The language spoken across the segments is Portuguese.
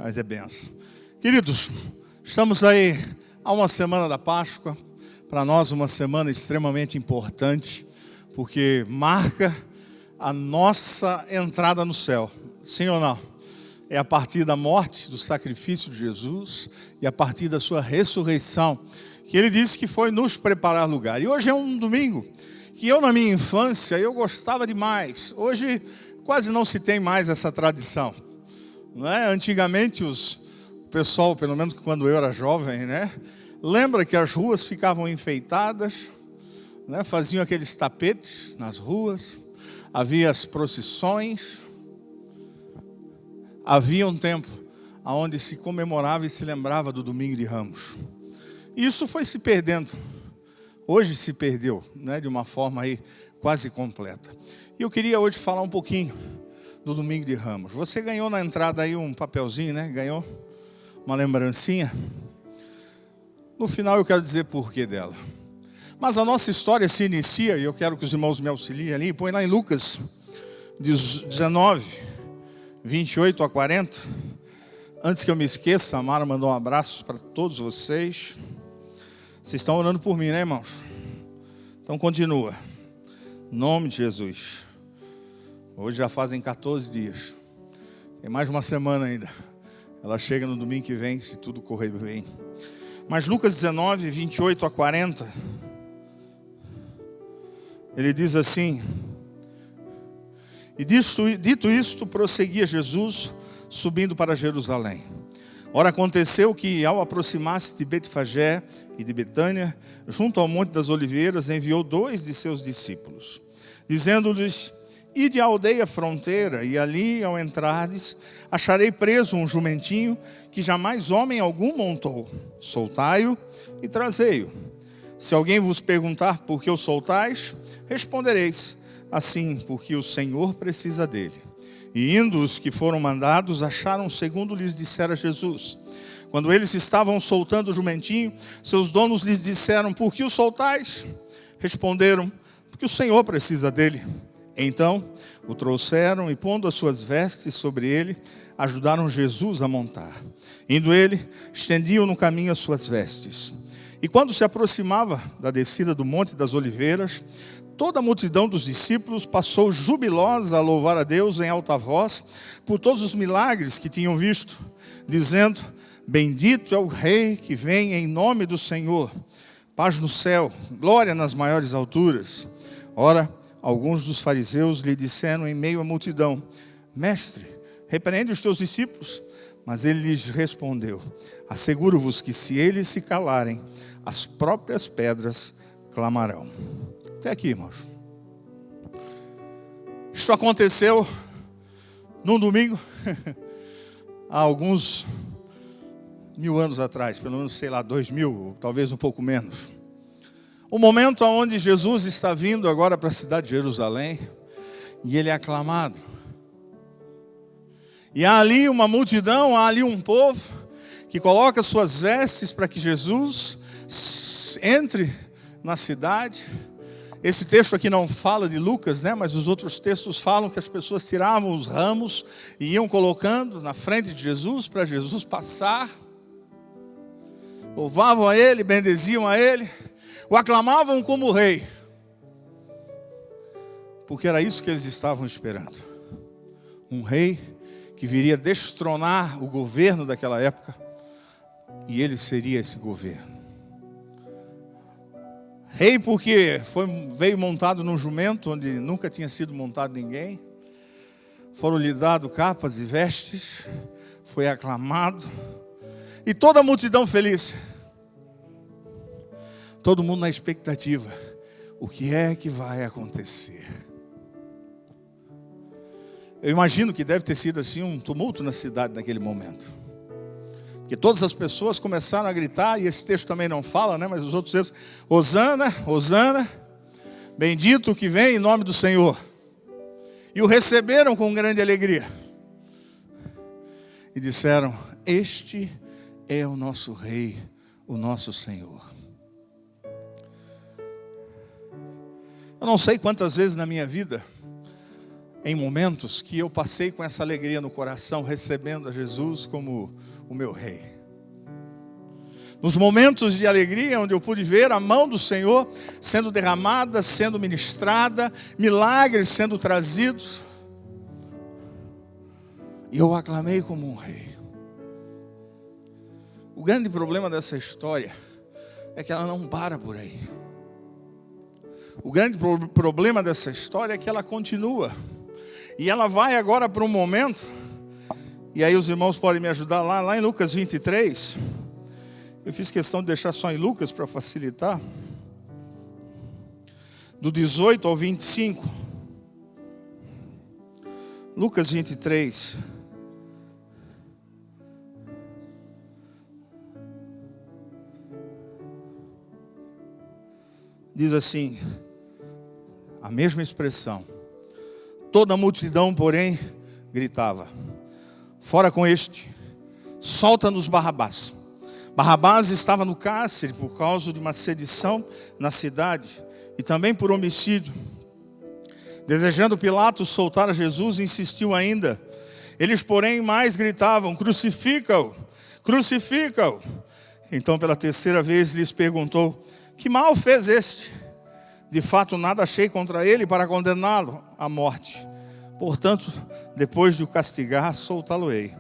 Mas é benção. Queridos, estamos aí há uma semana da Páscoa. Para nós uma semana extremamente importante, porque marca a nossa entrada no céu. Sim ou não? É a partir da morte, do sacrifício de Jesus e a partir da sua ressurreição, que ele disse que foi nos preparar lugar. E hoje é um domingo que eu, na minha infância, eu gostava demais. Hoje quase não se tem mais essa tradição, não é? Antigamente o pessoal, pelo menos quando eu era jovem, né? Lembra que as ruas ficavam enfeitadas, né? Faziam aqueles tapetes nas ruas, havia as procissões, havia um tempo onde se comemorava e se lembrava do Domingo de Ramos. Isso foi se perdendo, hoje se perdeu, né? De uma forma aí quase completa. E eu queria hoje falar um pouquinho do Domingo de Ramos. Você ganhou na entrada aí um papelzinho, né? Ganhou uma lembrancinha. No final eu quero dizer porquê dela. Mas a nossa história se inicia, e eu quero que os irmãos me auxiliem ali, põe lá em Lucas 19, 28 a 40. Antes que eu me esqueça, a Mara mandou um abraço para todos vocês. Vocês estão orando por mim, né, irmãos? Então continua. Em nome de Jesus. Hoje já fazem 14 dias. Tem mais uma semana ainda. Ela chega no domingo que vem, se tudo correr bem. Mas Lucas 19, 28 a 40, ele diz assim: e dito isto, prosseguia Jesus, subindo para Jerusalém. Ora, aconteceu que, ao aproximar-se de Betfagé e de Betânia, junto ao Monte das Oliveiras, enviou 2 de seus discípulos, dizendo-lhes: ide à aldeia fronteira, e ali, ao entrardes, acharei preso um jumentinho que jamais homem algum montou. Soltai-o e trazei-o. Se alguém vos perguntar por que o soltais, respondereis: assim, porque o Senhor precisa dele. E indo os que foram mandados, acharam segundo lhes dissera Jesus. Quando eles estavam soltando o jumentinho, seus donos lhes disseram: por que o soltais? Responderam: porque o Senhor precisa dele. Então o trouxeram e, pondo as suas vestes sobre ele, ajudaram Jesus a montar. Indo ele, estendiam no caminho as suas vestes. E quando se aproximava da descida do Monte das Oliveiras, toda a multidão dos discípulos passou jubilosa a louvar a Deus em alta voz por todos os milagres que tinham visto, dizendo: bendito é o Rei que vem em nome do Senhor, paz no céu, glória nas maiores alturas. Ora, alguns dos fariseus lhe disseram em meio à multidão: mestre, repreende os teus discípulos. Mas ele lhes respondeu: asseguro-vos que se eles se calarem, as próprias pedras clamarão. Até aqui, irmãos. Isto aconteceu num domingo, há alguns 1000 anos atrás, pelo menos, sei lá, 2000, talvez um pouco menos. O momento onde Jesus está vindo agora para a cidade de Jerusalém, e ele é aclamado. E há ali uma multidão, há ali um povo que coloca suas vestes para que Jesus entre na cidade. Esse texto aqui não fala de Lucas, né? Mas os outros textos falam que as pessoas tiravam os ramos e iam colocando na frente de Jesus para Jesus passar. Louvavam a ele, bendiziam a ele, o aclamavam como rei, porque era isso que eles estavam esperando. Um rei que viria destronar o governo daquela época, e ele seria esse governo. Rei porque veio montado num jumento onde nunca tinha sido montado ninguém. Foram lhe dados capas e vestes, foi aclamado, e toda a multidão feliz. Todo mundo na expectativa: o que é que vai acontecer? Eu imagino que deve ter sido assim um tumulto na cidade naquele momento. Porque todas as pessoas começaram a gritar, e esse texto também não fala, né? Mas os outros textos: Hosana, Hosana, bendito o que vem em nome do Senhor. E o receberam com grande alegria. E disseram: este é o nosso Rei, o nosso Senhor. Eu não sei quantas vezes na minha vida em momentos que eu passei com essa alegria no coração, recebendo a Jesus como o meu Rei. Nos momentos de alegria, onde eu pude ver a mão do Senhor sendo derramada, sendo ministrada, milagres sendo trazidos, e eu o aclamei como um Rei. O grande problema dessa história é que ela não para por aí. O grande problema dessa história é que ela continua. E ela vai agora para um momento, e aí os irmãos podem me ajudar lá em Lucas 23. Eu fiz questão de deixar só em Lucas para facilitar. Do 18 ao 25. Lucas 23. Diz assim, a mesma expressão. Toda a multidão, porém, gritava: fora com este, solta-nos Barrabás. Barrabás estava no cárcere por causa de uma sedição na cidade e também por homicídio. Desejando Pilatos soltar a Jesus, insistiu ainda. Eles, porém, mais gritavam: crucifica-o, crucifica-o. Então, pela terceira vez, lhes perguntou: que mal fez este? De fato, nada achei contra ele para condená-lo à morte. Portanto, depois de o castigar, soltá-lo-ei.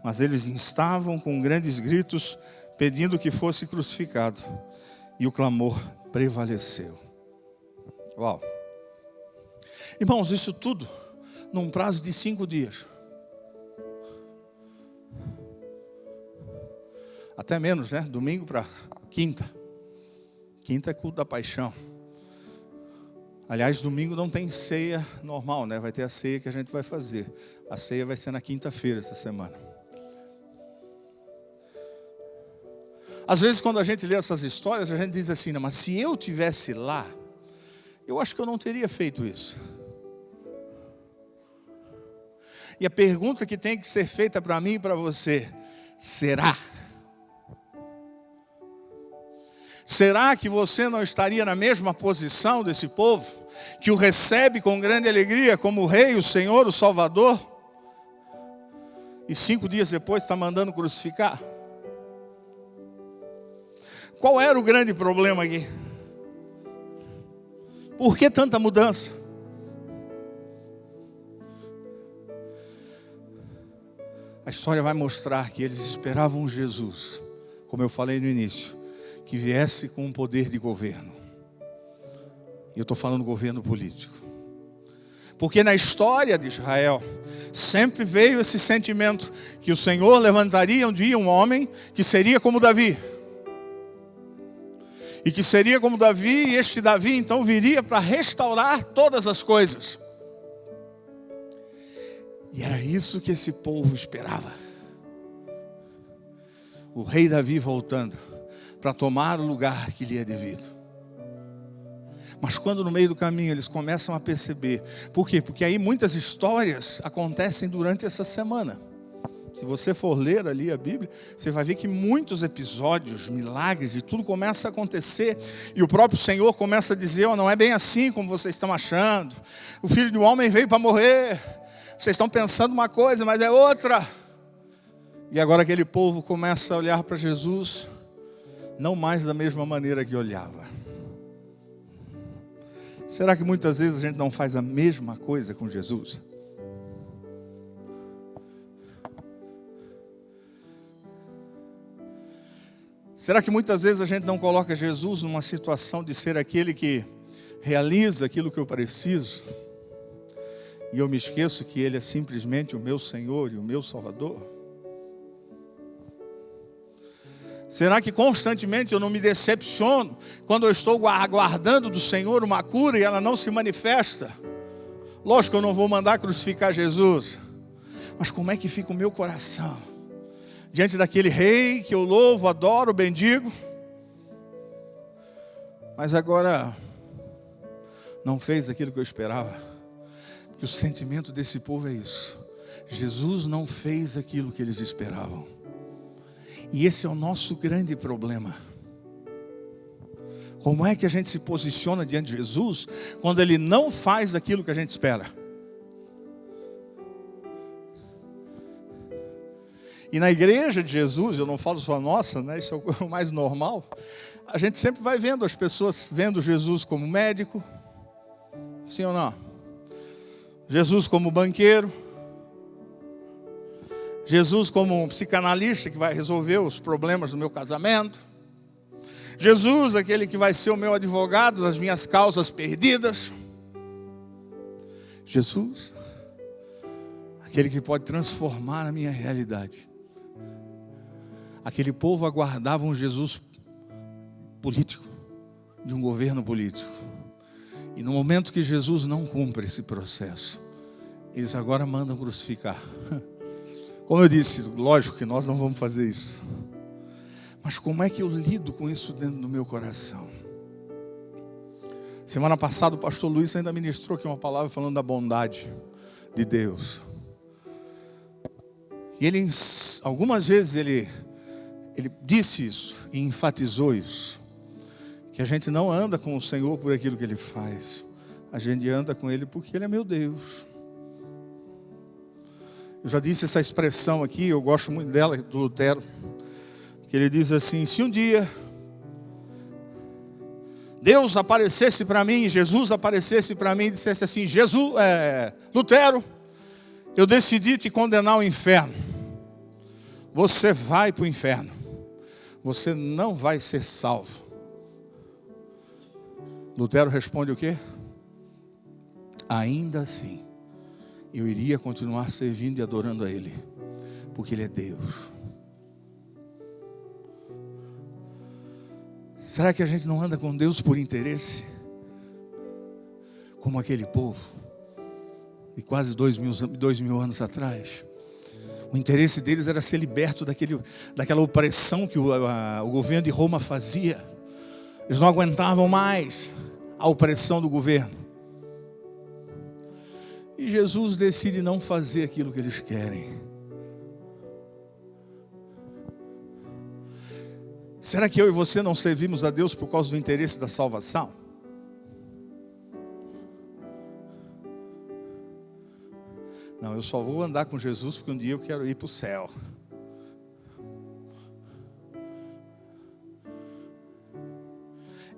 Mas eles instavam com grandes gritos, pedindo que fosse crucificado. E o clamor prevaleceu. Uau! Irmãos, isso tudo num prazo de 5 dias. Até menos, né? Domingo para quinta. Quinta é culto da paixão. Aliás, domingo não tem ceia normal, né? Vai ter a ceia que a gente vai fazer. A ceia vai ser na quinta-feira essa semana. Às vezes quando a gente lê essas histórias, a gente diz assim, não, mas se eu tivesse lá, eu acho que eu não teria feito isso. E a pergunta que tem que ser feita para mim e para você, será? Será que você não estaria na mesma posição desse povo, que o recebe com grande alegria como o Rei, o Senhor, o Salvador, e 5 dias depois está mandando crucificar? Qual era o grande problema aqui? Por que tanta mudança? A história vai mostrar que eles esperavam Jesus, como eu falei no início, que viesse com um poder de governo. E eu estou falando governo político. Porque na história de Israel, sempre veio esse sentimento que o Senhor levantaria um dia um homem que seria como Davi. E que seria como Davi, e este Davi então viria para restaurar todas as coisas. E era isso que esse povo esperava. O rei Davi voltando para tomar o lugar que lhe é devido. Mas quando no meio do caminho eles começam a perceber, por quê? Porque aí muitas histórias acontecem durante essa semana. Se você for ler ali a Bíblia, você vai ver que muitos episódios, milagres e tudo começa a acontecer. E o próprio Senhor começa a dizer, não é bem assim como vocês estão achando. O Filho do Homem veio para morrer. Vocês estão pensando uma coisa, mas é outra. E agora aquele povo começa a olhar para Jesus, não mais da mesma maneira que olhava. Será que muitas vezes a gente não faz a mesma coisa com Jesus? Será que muitas vezes a gente não coloca Jesus numa situação de ser aquele que realiza aquilo que eu preciso? E eu me esqueço que Ele é simplesmente o meu Senhor e o meu Salvador? Será que constantemente eu não me decepciono quando eu estou aguardando do Senhor uma cura e ela não se manifesta? Lógico que eu não vou mandar crucificar Jesus, mas como é que fica o meu coração diante daquele rei que eu louvo, adoro, bendigo, mas agora não fez aquilo que eu esperava? Porque o sentimento desse povo é isso: Jesus não fez aquilo que eles esperavam. E esse é o nosso grande problema. Como é que a gente se posiciona diante de Jesus quando Ele não faz aquilo que a gente espera? E na igreja de Jesus, eu não falo só nossa, né? Isso é o mais normal. A gente sempre vai vendo as pessoas vendo Jesus como médico, sim ou não? Jesus como banqueiro, Jesus como um psicanalista que vai resolver os problemas do meu casamento, Jesus aquele que vai ser o meu advogado das minhas causas perdidas, Jesus aquele que pode transformar a minha realidade. Aquele povo aguardava um Jesus político, de um governo político. E no momento que Jesus não cumpre esse processo, eles agora mandam crucificar. Como eu disse, lógico que nós não vamos fazer isso. Mas como é que eu lido com isso dentro do meu coração? Semana passada o pastor Luiz ainda ministrou aqui uma palavra falando da bondade de Deus. E ele, algumas vezes ele disse isso e enfatizou isso. Que a gente não anda com o Senhor por aquilo que Ele faz. A gente anda com Ele porque Ele é meu Deus. Eu já disse essa expressão aqui, eu gosto muito dela, do Lutero. Que ele diz assim, se um dia Deus aparecesse para mim, Jesus aparecesse para mim e dissesse assim, Lutero, eu decidi te condenar ao inferno. Você vai para o inferno. Você não vai ser salvo. Lutero responde o quê? Ainda assim, eu iria continuar servindo e adorando a Ele, porque Ele é Deus. Será que a gente não anda com Deus por interesse? Como aquele povo, de quase 2.000 anos atrás. O interesse deles era ser liberto daquela opressão que o governo de Roma fazia. Eles não aguentavam mais a opressão do governo. E Jesus decide não fazer aquilo que eles querem. Será que eu e você não servimos a Deus por causa do interesse da salvação? Não, eu só vou andar com Jesus porque um dia eu quero ir para o céu.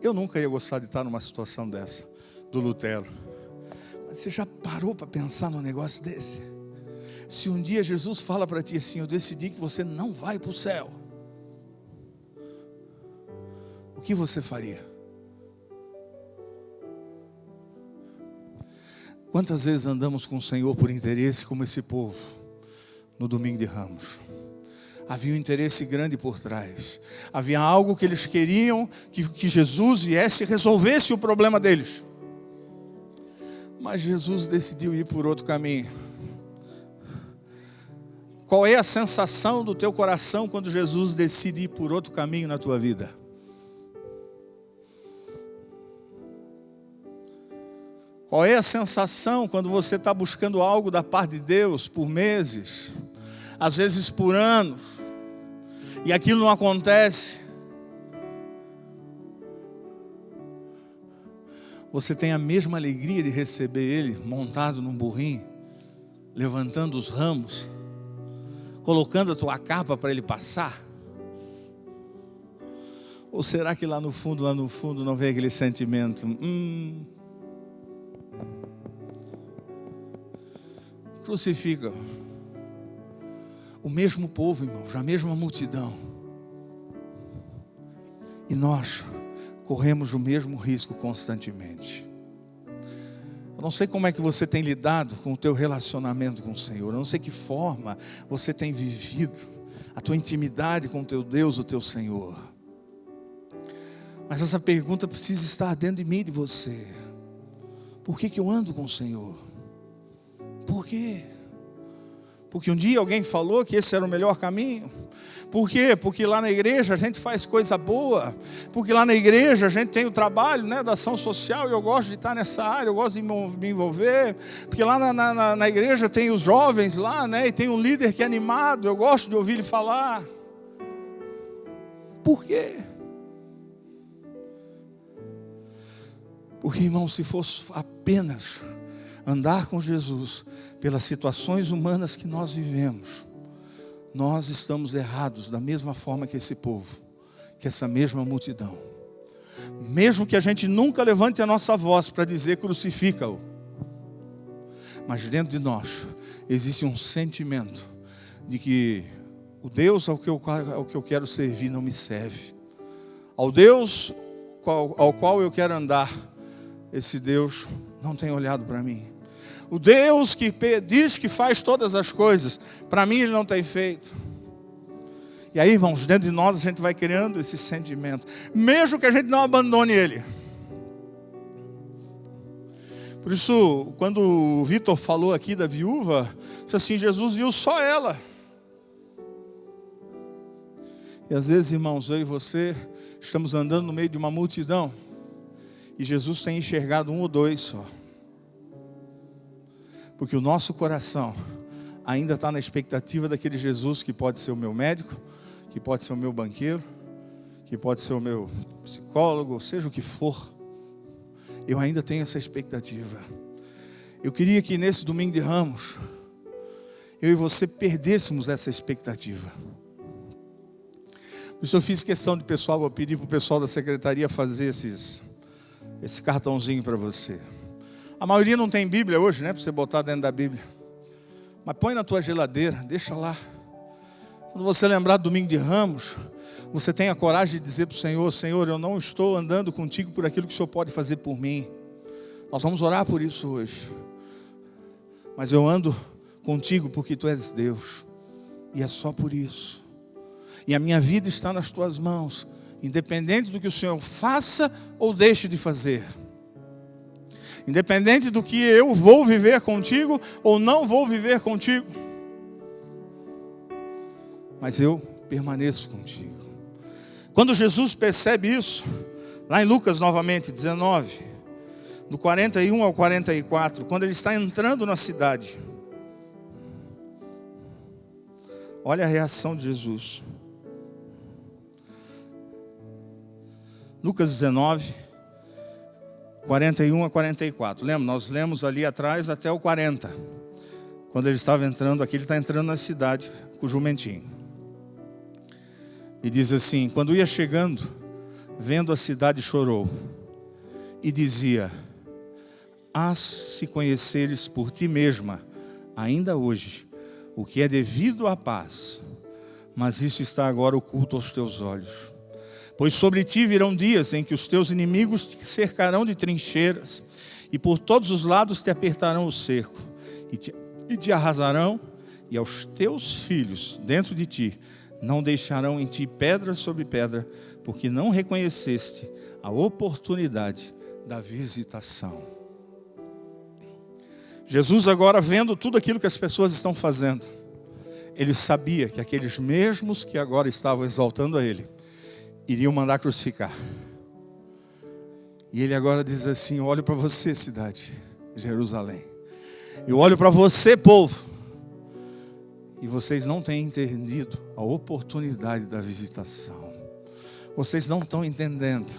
Eu nunca ia gostar de estar numa situação dessa, do Lutero. Mas você já parou para pensar num negócio desse? Se um dia Jesus fala para ti assim, eu decidi que você não vai para o céu, o que você faria? Quantas vezes andamos com o Senhor por interesse como esse povo no domingo de Ramos? Havia um interesse grande por trás. Havia algo que eles queriam que Jesus viesse e resolvesse o problema deles. Mas Jesus decidiu ir por outro caminho. Qual é a sensação do teu coração quando Jesus decide ir por outro caminho na tua vida? Qual é a sensação quando você está buscando algo da parte de Deus por meses, às vezes por anos, e aquilo não acontece? Você tem a mesma alegria de receber Ele montado num burrinho, levantando os ramos, colocando a tua capa para Ele passar? Ou será que lá no fundo não vem aquele sentimento? Crucifica. O mesmo povo, irmãos, a mesma multidão. E nós corremos o mesmo risco constantemente. Eu não sei como é que você tem lidado com o teu relacionamento com o Senhor. Eu não sei que forma você tem vivido a tua intimidade com o teu Deus, o teu Senhor. Mas essa pergunta precisa estar dentro de mim e de você. Por que eu ando com o Senhor? Por quê? Porque um dia alguém falou que esse era o melhor caminho? Por quê? Porque lá na igreja a gente faz coisa boa. Porque lá na igreja a gente tem o trabalho, né, da ação social. E eu gosto de estar nessa área, eu gosto de me envolver. Porque lá na igreja tem os jovens lá, né, e tem um líder que é animado. Eu gosto de ouvir ele falar. Por quê? Porque, irmão, se fosse apenas andar com Jesus pelas situações humanas que nós vivemos, nós estamos errados da mesma forma que esse povo, que essa mesma multidão. Mesmo que a gente nunca levante a nossa voz para dizer crucifica-o, mas dentro de nós existe um sentimento de que o Deus ao que eu quero servir não me serve. Ao Deus ao qual eu quero andar, esse Deus não tem olhado para mim. O Deus que diz que faz todas as coisas, para mim Ele não tem feito. E aí, irmãos, dentro de nós a gente vai criando esse sentimento, mesmo que a gente não abandone Ele. Por isso, quando o Vitor falou aqui da viúva, disse assim, Jesus viu só ela. E às vezes, irmãos, eu e você estamos andando no meio de uma multidão e Jesus tem enxergado um ou dois só. Porque o nosso coração ainda está na expectativa daquele Jesus que pode ser o meu médico, que pode ser o meu banqueiro, que pode ser o meu psicólogo, seja o que for. Eu ainda tenho essa expectativa. Eu queria que nesse domingo de Ramos, eu e você perdêssemos essa expectativa. Por isso eu fiz questão de pessoal, vou pedir para o pessoal da secretaria fazer esse cartãozinho para você. A maioria não tem Bíblia hoje, né? Para você botar dentro da Bíblia. Mas põe na tua geladeira, deixa lá. Quando você lembrar do domingo de Ramos, você tenha coragem de dizer para o Senhor, Senhor, eu não estou andando contigo por aquilo que o Senhor pode fazer por mim. Nós vamos orar por isso hoje. Mas eu ando contigo porque tu és Deus. E é só por isso. E a minha vida está nas tuas mãos, independente do que o Senhor faça ou deixe de fazer. Independente do que eu vou viver contigo ou não vou viver contigo. Mas eu permaneço contigo. Quando Jesus percebe isso, lá em Lucas novamente, 19, do 41 ao 44, quando ele está entrando na cidade, olha a reação de Jesus. Lucas 19, 41 a 44. Lembra? Nós lemos ali atrás até o 40. Quando ele estava entrando aqui, ele está entrando na cidade com o jumentinho. E diz assim, quando ia chegando, vendo a cidade, chorou. E dizia, se conheceres por ti mesma, ainda hoje, o que é devido à paz, mas isso está agora oculto aos teus olhos. Pois sobre ti virão dias em que os teus inimigos te cercarão de trincheiras, e por todos os lados te apertarão o cerco, e te arrasarão, e aos teus filhos dentro de ti não deixarão em ti pedra sobre pedra, porque não reconheceste a oportunidade da visitação. Jesus agora vendo tudo aquilo que as pessoas estão fazendo, ele sabia que aqueles mesmos que agora estavam exaltando a ele, iriam mandar crucificar. E ele agora diz assim, olho para você, cidade, Jerusalém. Eu olho para você, povo. E vocês não têm entendido a oportunidade da visitação. Vocês não estão entendendo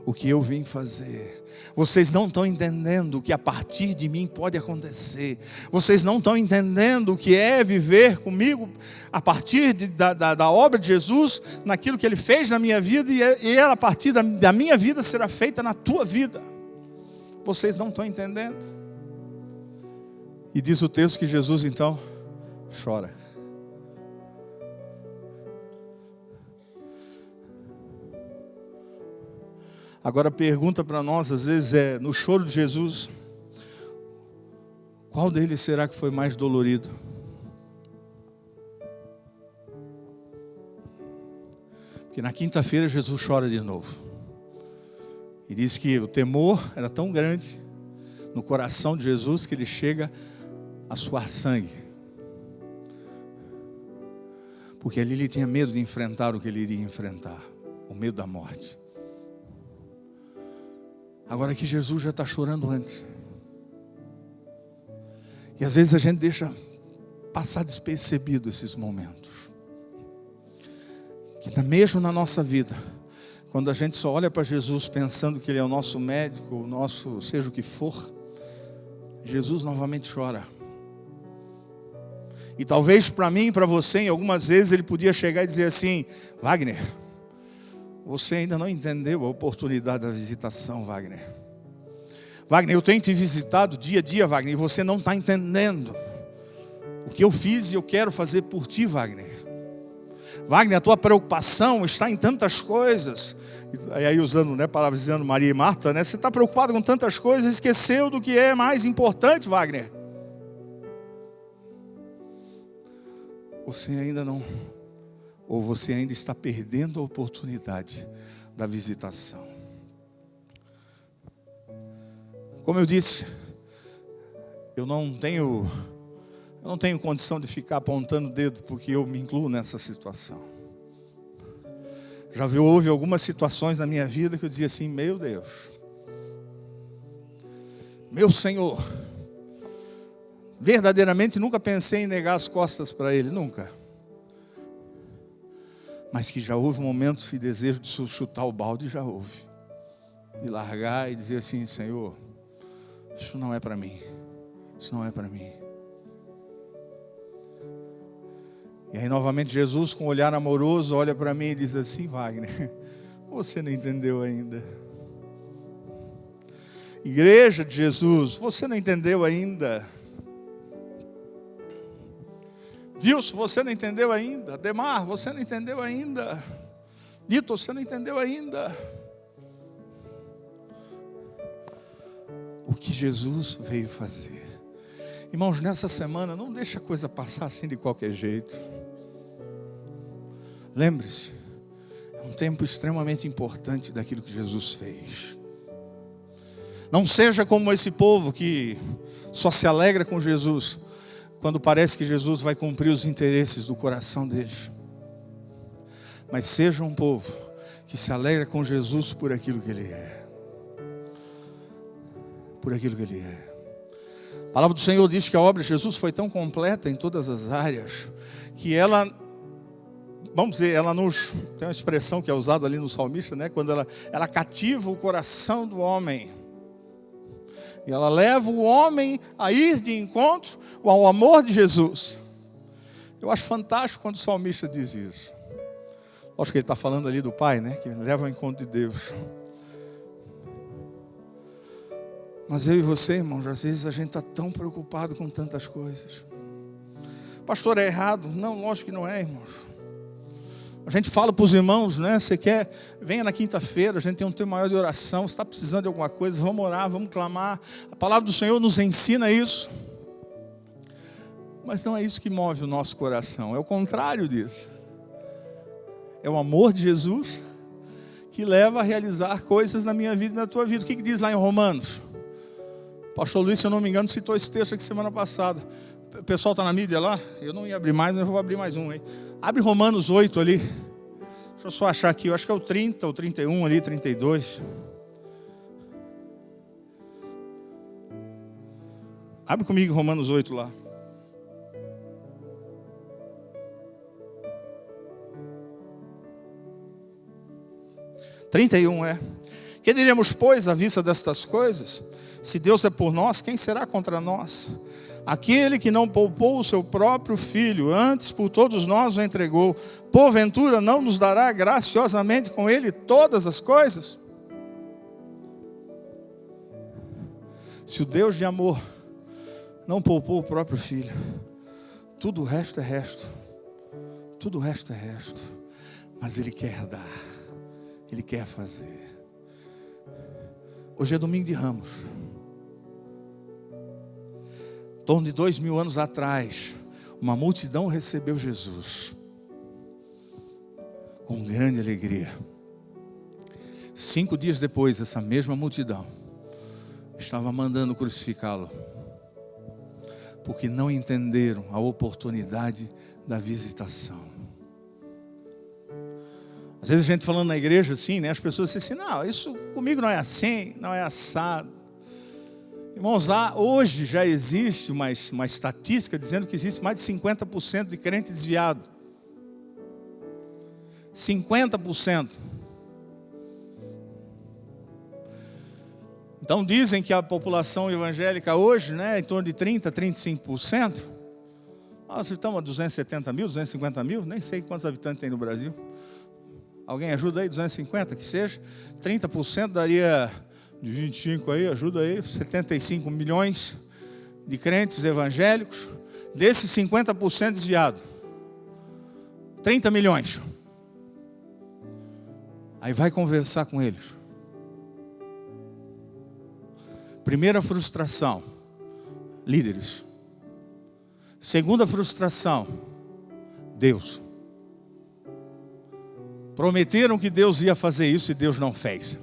o que eu vim fazer. Vocês não estão entendendo o que a partir de mim pode acontecer. Vocês não estão entendendo o que é viver comigo a partir da obra de Jesus, naquilo que Ele fez na minha vida, e ela a partir da minha vida será feita na tua vida. Vocês não estão entendendo. E diz o texto que Jesus então chora. Agora a pergunta para nós às vezes é, no choro de Jesus, qual deles será que foi mais dolorido? Porque na quinta-feira Jesus chora de novo. E diz que o temor era tão grande no coração de Jesus que ele chega a suar sangue. Porque ali ele tinha medo de enfrentar o que ele iria enfrentar, o medo da morte. Agora aqui Jesus já está chorando antes. E às vezes a gente deixa passar despercebido esses momentos. Que mesmo na nossa vida, quando a gente só olha para Jesus pensando que Ele é o nosso médico, o nosso seja o que for, Jesus novamente chora. E talvez para mim, para você, em algumas vezes ele podia chegar e dizer assim: Wagner, você ainda não entendeu a oportunidade da visitação, Wagner. Wagner, eu tenho te visitado dia a dia, Wagner, e você não está entendendo o que eu fiz e eu quero fazer por ti, Wagner. Wagner, a tua preocupação está em tantas coisas. E aí usando, parafraseando Maria e Marta, você está preocupado com tantas coisas, esqueceu do que é mais importante, Wagner. Você ainda não, ou você ainda está perdendo a oportunidade da visitação. Como eu disse, eu não tenho condição de ficar apontando o dedo, porque eu me incluo nessa situação. Já houve algumas situações na minha vida que eu dizia assim: meu Deus, meu Senhor, verdadeiramente nunca pensei em negar as costas para Ele, nunca. Mas que já houve momentos de desejo de chutar o balde, já houve. De largar e dizer assim: Senhor, isso não é para mim, isso não é para mim. E aí novamente Jesus, com um olhar amoroso, olha para mim e diz assim: Wagner, você não entendeu ainda. Igreja de Jesus, você não entendeu ainda. Wilson, você não entendeu ainda. Demar, você não entendeu ainda. Nito, você não entendeu ainda. O que Jesus veio fazer. Irmãos, nessa semana, não deixa a coisa passar assim de qualquer jeito. Lembre-se, é um tempo extremamente importante daquilo que Jesus fez. Não seja como esse povo que só se alegra com Jesus quando parece que Jesus vai cumprir os interesses do coração deles. Mas seja um povo que se alegra com Jesus por aquilo que Ele é. Por aquilo que Ele é. A palavra do Senhor diz que a obra de Jesus foi tão completa em todas as áreas, que ela, vamos dizer, ela nos, tem uma expressão que é usada ali no salmista, quando ela cativa o coração do homem. E ela leva o homem a ir de encontro ao amor de Jesus. Eu acho fantástico quando o salmista diz isso. Acho que ele está falando ali do Pai, que leva ao encontro de Deus. Mas eu e você, irmãos, às vezes a gente está tão preocupado com tantas coisas. Pastor, é errado? Não, lógico que não é, irmãos. A gente fala para os irmãos, você quer, venha na quinta-feira, a gente tem um tempo maior de oração, você está precisando de alguma coisa, vamos orar, vamos clamar. A palavra do Senhor nos ensina isso. Mas não é isso que move o nosso coração, é o contrário disso. É o amor de Jesus que leva a realizar coisas na minha vida e na tua vida. O que diz lá em Romanos? O pastor Luiz, se eu não me engano, citou esse texto aqui semana passada. O pessoal está na mídia lá? Eu não ia abrir mais, mas eu vou abrir mais um aí. Abre Romanos 8 ali. Deixa eu só achar aqui, eu acho que é o 30, o 31 ali, 32. Abre comigo Romanos 8 lá. Que diremos, pois, à vista destas coisas? Se Deus é por nós, quem será contra nós? Aquele que não poupou o seu próprio filho, antes por todos nós o entregou, porventura não nos dará graciosamente com ele todas as coisas? Se o Deus de amor não poupou o próprio filho, tudo o resto é resto. Tudo o resto é resto. Mas Ele quer dar, Ele quer fazer. Hoje é domingo de Ramos. Em torno de 2000 anos atrás, uma multidão recebeu Jesus com grande alegria. 5 dias depois, essa mesma multidão estava mandando crucificá-lo, porque não entenderam a oportunidade da visitação. Às vezes a gente falando na igreja assim, as pessoas dizem assim: não, isso comigo não é assim, não é assado. Irmãos, hoje já existe uma estatística dizendo que existe mais de 50% de crente desviado. 50%. Então dizem que a população evangélica hoje, em torno de 30%, 35%. Nós estamos a 270 mil, 250 mil, nem sei quantos habitantes tem no Brasil. Alguém ajuda aí, 250 que seja. 30% daria de 25 aí, ajuda aí, 75 milhões de crentes evangélicos. Desses 50% desviado. 30 milhões. Aí vai conversar com eles. Primeira frustração, líderes. Segunda frustração, Deus. Prometeram que Deus ia fazer isso e Deus não fez.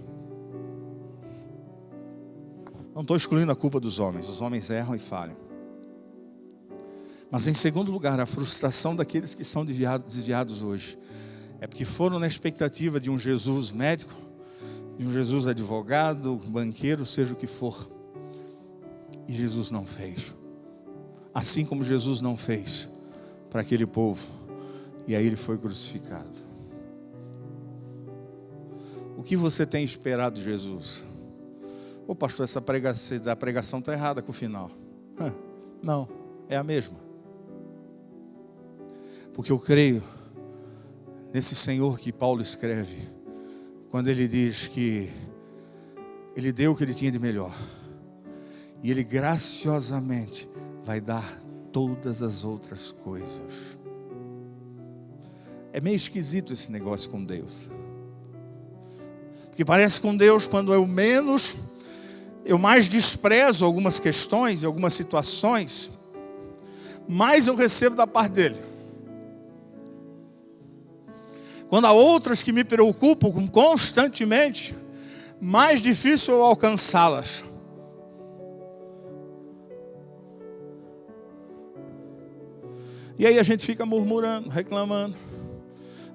Não estou excluindo a culpa dos homens. Os homens erram e falham. Mas em segundo lugar, a frustração daqueles que são desviados hoje é porque foram na expectativa de um Jesus médico, de um Jesus advogado, banqueiro, seja o que for. E Jesus não fez. Assim como Jesus não fez para aquele povo. E aí ele foi crucificado. O que você tem esperado de Jesus? Ô pastor, essa pregação está errada com o final. Não, é a mesma. Porque eu creio nesse Senhor que Paulo escreve, quando ele diz que ele deu o que ele tinha de melhor. E ele graciosamente vai dar todas as outras coisas. É meio esquisito esse negócio com Deus. Porque parece com Deus, quando eu mais desprezo algumas questões e algumas situações, mais eu recebo da parte dele. Quando há outras que me preocupam constantemente, mais difícil eu alcançá-las. E aí a gente fica murmurando, reclamando.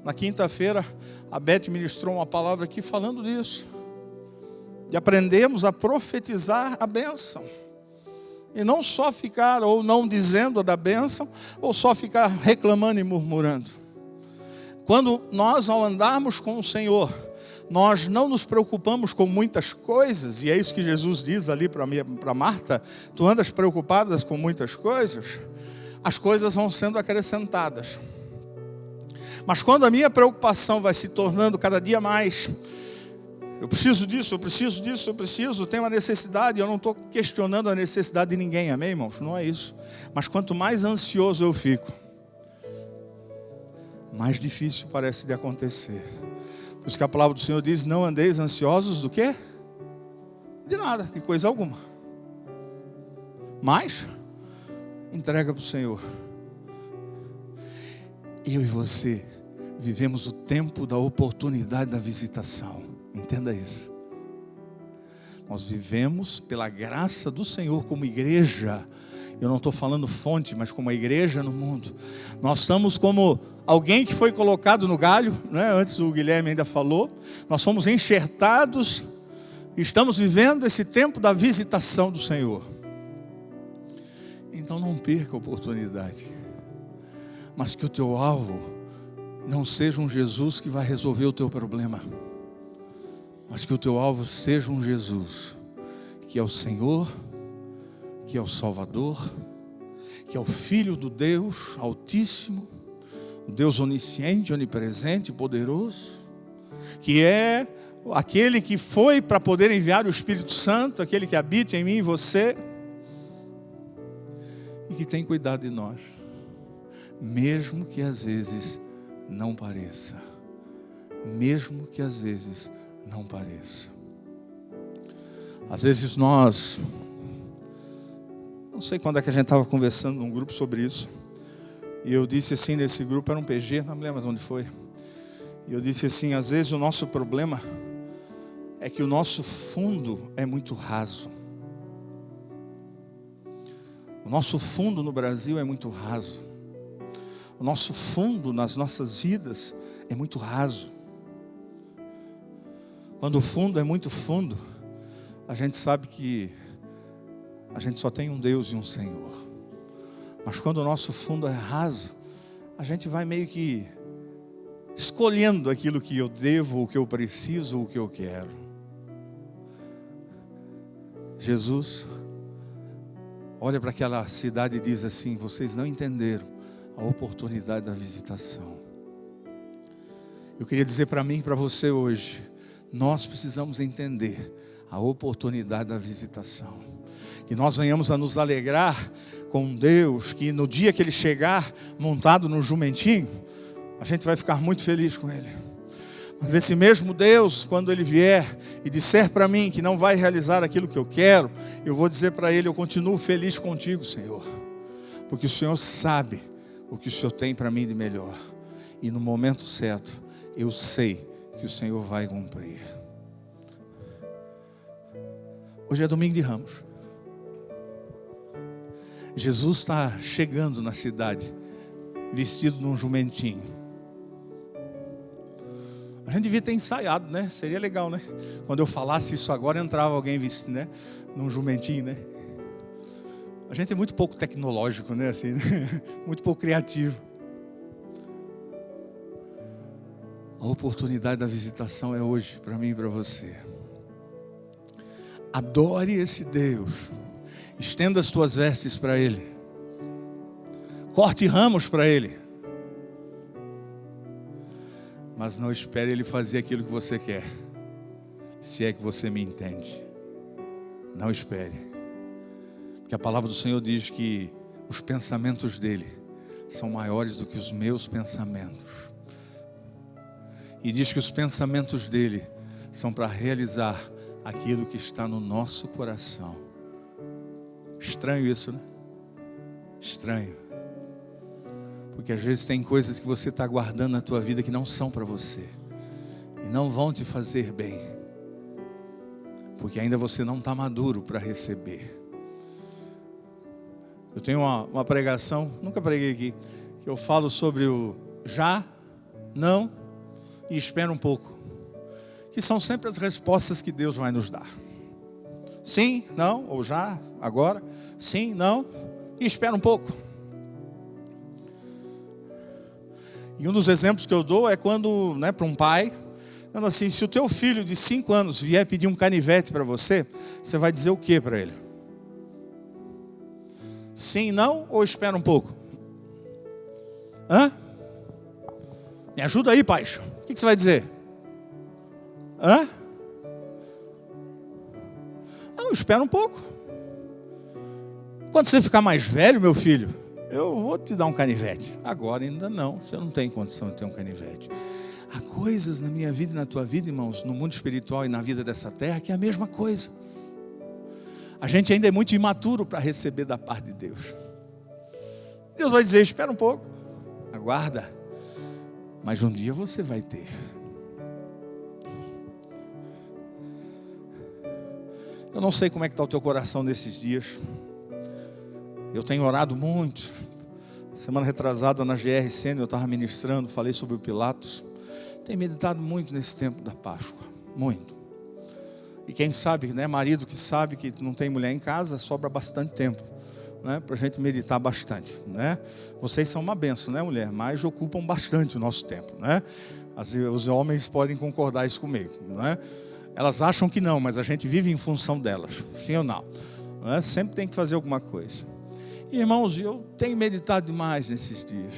Na quinta-feira, a Beth ministrou uma palavra aqui falando disso. De aprendemos a profetizar a bênção. E não só ficar ou não dizendo da bênção, ou só ficar reclamando e murmurando. Quando nós, ao andarmos com o Senhor, nós não nos preocupamos com muitas coisas, e é isso que Jesus diz ali para Marta, tu andas preocupada com muitas coisas, as coisas vão sendo acrescentadas. Mas quando a minha preocupação vai se tornando cada dia mais, eu preciso disso, eu preciso disso, eu preciso, tenho uma necessidade, eu não estou questionando a necessidade de ninguém, amém, irmãos? Não é isso. Mas quanto mais ansioso eu fico, mais difícil parece de acontecer. Por isso que a palavra do Senhor diz, não andeis ansiosos do quê? De nada, de coisa alguma. Mas, entrega para o Senhor. Eu e você vivemos o tempo da oportunidade da visitação. Entenda isso. Nós vivemos pela graça do Senhor como igreja. Eu não estou falando fonte, mas como a igreja no mundo. Nós estamos como alguém que foi colocado no galho, né? Antes o Guilherme ainda falou. Nós fomos enxertados. Estamos vivendo esse tempo da visitação do Senhor. Então não perca a oportunidade. Mas que o teu alvo não seja um Jesus que vai resolver o teu problema. Mas que o teu alvo seja um Jesus que é o Senhor, que é o Salvador, que é o Filho do Deus Altíssimo, o Deus onisciente, onipresente, poderoso, que é aquele que foi para poder enviar o Espírito Santo, aquele que habita em mim e você, e que tem cuidado de nós, mesmo que às vezes não pareça, mesmo que às vezes não pareça. Às vezes nós, não sei quando é que a gente estava conversando num grupo sobre isso, e eu disse assim, nesse grupo era um PG, não me lembro onde foi, e eu disse assim, às vezes o nosso problema é que o nosso fundo é muito raso. O nosso fundo no Brasil é muito raso. O nosso fundo nas nossas vidas é muito raso. Quando o fundo é muito fundo, a gente sabe que a gente só tem um Deus e um Senhor. Mas quando o nosso fundo é raso, a gente vai meio que escolhendo aquilo que eu devo, o que eu preciso, o que eu quero. Jesus olha para aquela cidade e diz assim, vocês não entenderam a oportunidade da visitação. Eu queria dizer para mim e para você hoje, nós precisamos entender a oportunidade da visitação. Que nós venhamos a nos alegrar com Deus, que no dia que Ele chegar montado no jumentinho, a gente vai ficar muito feliz com Ele. Mas esse mesmo Deus, quando Ele vier e disser para mim que não vai realizar aquilo que eu quero, eu vou dizer para Ele, eu continuo feliz contigo, Senhor. Porque o Senhor sabe o que o Senhor tem para mim de melhor. E no momento certo, eu sei que o Senhor vai cumprir. Hoje é domingo de Ramos. Jesus está chegando na cidade, vestido num jumentinho. A gente devia ter ensaiado, né? Seria legal, né? Quando eu falasse isso agora, entrava alguém vestido, né? Num jumentinho, né? A gente é muito pouco tecnológico, né? Assim, né? Muito pouco criativo. A oportunidade da visitação é hoje, para mim e para você. Adore esse Deus. Estenda as tuas vestes para Ele. Corte ramos para Ele. Mas não espere Ele fazer aquilo que você quer. Se é que você me entende. Não espere. Porque a palavra do Senhor diz que os pensamentos dEle são maiores do que os meus pensamentos. E diz que os pensamentos dEle são para realizar aquilo que está no nosso coração. Estranho isso, né? Estranho. Porque às vezes tem coisas que você está guardando na tua vida que não são para você. E não vão te fazer bem. Porque ainda você não está maduro para receber. Eu tenho uma pregação, nunca preguei aqui, que eu falo sobre o já, não e espera um pouco. Que são sempre as respostas que Deus vai nos dar. Sim, não, ou já, agora. Sim, não e espera um pouco. E um dos exemplos que eu dou é quando, né, para um pai, dizendo assim, se o teu filho de 5 anos vier pedir um canivete para você, você vai dizer o que para ele? Sim, não ou espera um pouco? Hã? Me ajuda aí, pai. O que você vai dizer? Hã? Não, espera um pouco. Quando você ficar mais velho, meu filho, eu vou te dar um canivete. Agora ainda não, você não tem condição de ter um canivete. Há coisas na minha vida e na tua vida, irmãos, no mundo espiritual e na vida dessa terra, que é a mesma coisa. A gente ainda é muito imaturo para receber da parte de Deus. Deus vai dizer, espera um pouco, aguarda, mas um dia você vai ter. Eu não sei como é que está o teu coração nesses dias. Eu tenho orado muito. Semana retrasada na GR Sênior eu estava ministrando, falei sobre o Pilatos. Tenho meditado muito nesse tempo da Páscoa, muito. E quem sabe, né, marido que sabe que não tem mulher em casa, sobra bastante tempo, né, para a gente meditar bastante, né? Vocês são uma bênção, né, mulher? Mas ocupam bastante o nosso tempo, né? Os homens podem concordar isso comigo, né? Elas acham que não, mas a gente vive em função delas, sim ou não? Né? Sempre tem que fazer alguma coisa. E, irmãos, eu tenho meditado demais nesses dias.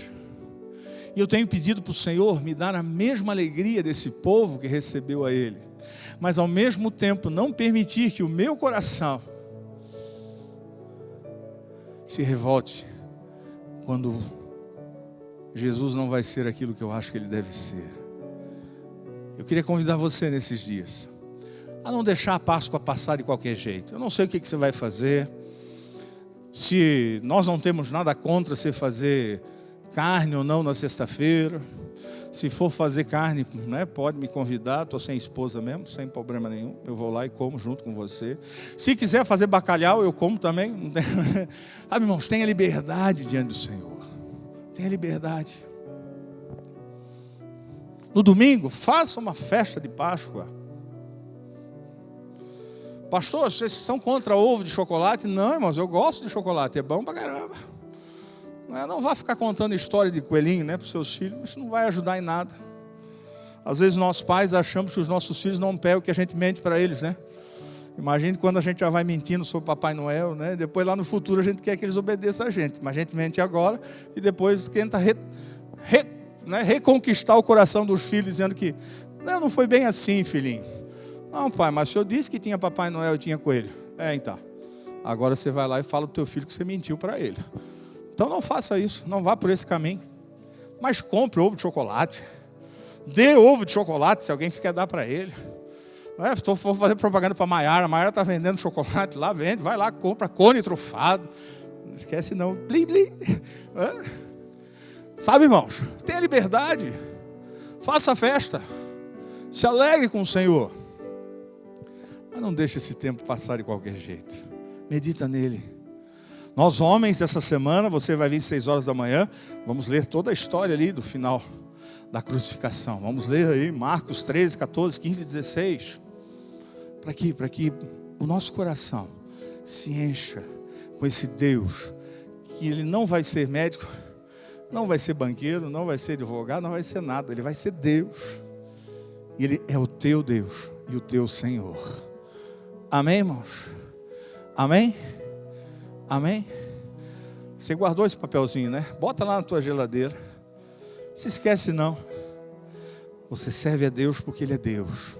E eu tenho pedido para o Senhor me dar a mesma alegria desse povo que recebeu a Ele. Mas ao mesmo tempo não permitir que o meu coração se revolte quando Jesus não vai ser aquilo que eu acho que Ele deve ser. Eu queria convidar você nesses dias a não deixar a Páscoa passar de qualquer jeito. Eu não sei o que você vai fazer. Se nós não temos nada contra você fazer carne ou não na sexta-feira. Se for fazer carne, né, pode me convidar. Estou sem esposa mesmo, sem problema nenhum. Eu vou lá e como junto com você. Se quiser fazer bacalhau, eu como também. Não tem... Sabe, irmãos, tenha liberdade diante do Senhor. Tenha liberdade. No domingo, faça uma festa de Páscoa. Pastor, vocês são contra ovo de chocolate? Não, irmãos, eu gosto de chocolate. É bom pra caramba. Não vá ficar contando história de coelhinho, né, para os seus filhos. Isso não vai ajudar em nada. Às vezes nós pais achamos que os nossos filhos não pegam o que a gente mente para eles, né? Imagine quando a gente já vai mentindo sobre Papai Noel, né? Depois lá no futuro a gente quer que eles obedeçam a gente. Mas a gente mente agora e depois tenta reconquistar o coração dos filhos, dizendo que não foi bem assim, filhinho. Não, pai, mas o senhor disse que tinha Papai Noel e tinha coelho. Então. Agora você vai lá e fala para o teu filho que você mentiu para ele. Então não faça isso, não vá por esse caminho. Mas compre ovo de chocolate. Dê ovo de chocolate se alguém quer dar para ele. Estou fazendo propaganda para a Maiara. A Maiara está vendendo chocolate lá, vende. Vai lá, compra cone trufado. Não esquece não. Blim, blim. Sabe, irmãos, tenha liberdade. Faça festa. Se alegre com o Senhor. Mas não deixe esse tempo passar de qualquer jeito. Medita nele. Nós homens, essa semana, você vai vir 6 horas da manhã. Vamos ler toda a história ali do final da crucificação. Vamos ler aí Marcos 13, 14, 15 e 16. Para que o nosso coração se encha com esse Deus, que Ele não vai ser médico, não vai ser banqueiro, não vai ser advogado, não vai ser nada. Ele vai ser Deus. E Ele é o teu Deus e o teu Senhor. Amém, irmãos? Amém? Amém? Você guardou esse papelzinho, né? Bota lá na tua geladeira. Se esquece não. Você serve a Deus porque Ele é Deus.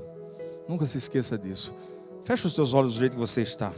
Nunca se esqueça disso. Fecha os teus olhos do jeito que você está.